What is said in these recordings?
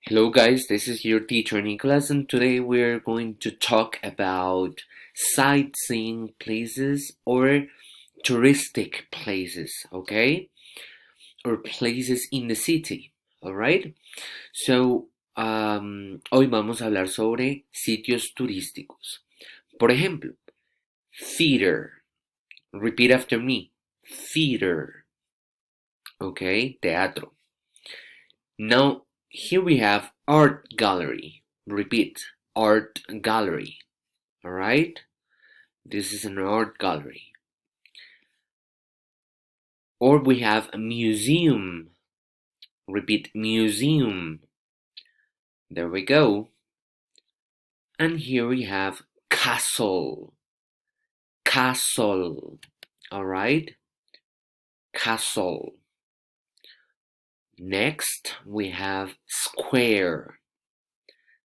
Hello guys, this is your teacher Nicholas, and today we're going to talk about sightseeing places or touristic places, okay? Or places in the city, alright? So, hoy vamos a hablar sobre sitios turísticos. Por ejemplo, theater. Repeat after me. Theater, okay? Teatro. Now, here we have art gallery. Repeat, art gallery. All right, this is an art gallery. Or we have a museum. Repeat, museum. There we go. And here we have castle. Castle. All right, castle. Next, we have square.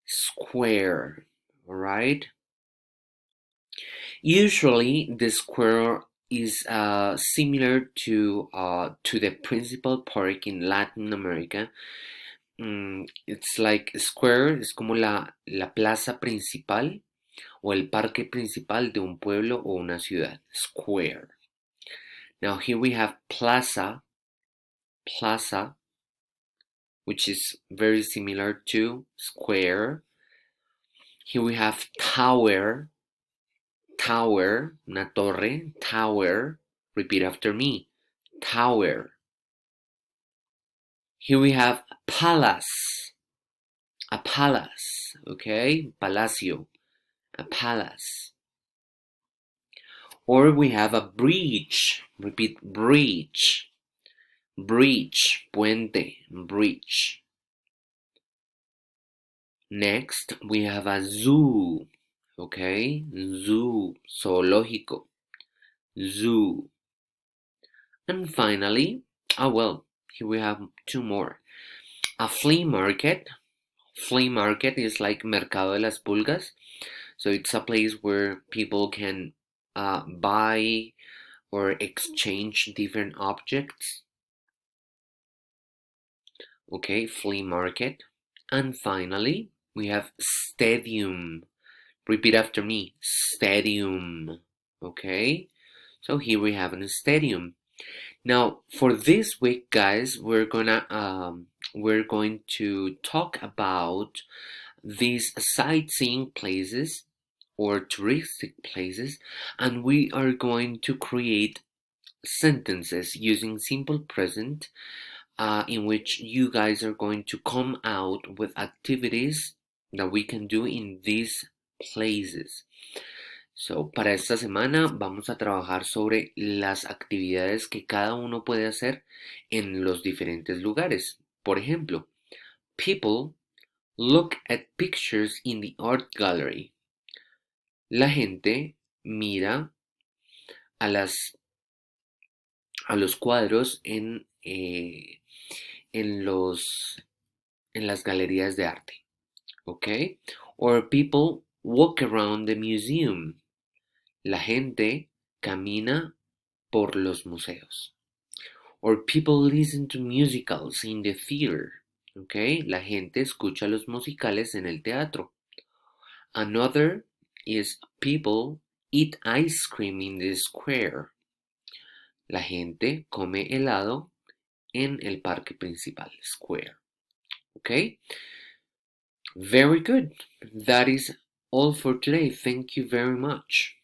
Square. All right. Usually, the square is similar to the principal park in Latin America. It's like square, es como la plaza principal o el parque principal de un pueblo o una ciudad. Square. Now here we have plaza, plaza, which is very similar to square. Here we have tower, tower, una torre, tower. Repeat after me. Tower. Here we have palace, a palace, okay? Palacio, a palace. Or we have a bridge. Repeat, bridge. Bridge, puente, bridge. Next, we have a zoo, okay? Zoo, zoológico, zoo. And finally, here we have two more. A flea market. Flea market is like Mercado de las Pulgas. So it's a place where people can buy or exchange different objects. Okay, flea market. And finally, we have stadium. Repeat after me. Stadium. Okay, so here we have a stadium. Now, for this week, guys, we're going to talk about these sightseeing places or touristic places, and we are going to create sentences using simple present in which you guys are going to come out with activities that we can do in these places. So, para esta semana vamos a trabajar sobre las actividades que cada uno puede hacer en los diferentes lugares. Por ejemplo, people look at pictures in the art gallery. La gente mira a los cuadros en las galerías de arte. Okay? Or people walk around the museum. La gente camina por los museos. Or people listen to musicals in the theater. Okay? La gente escucha los musicales en el teatro. Another is people eat ice cream in the square. La gente come helado en el parque principal, square. Okay? Very good. That is all for today. Thank you very much.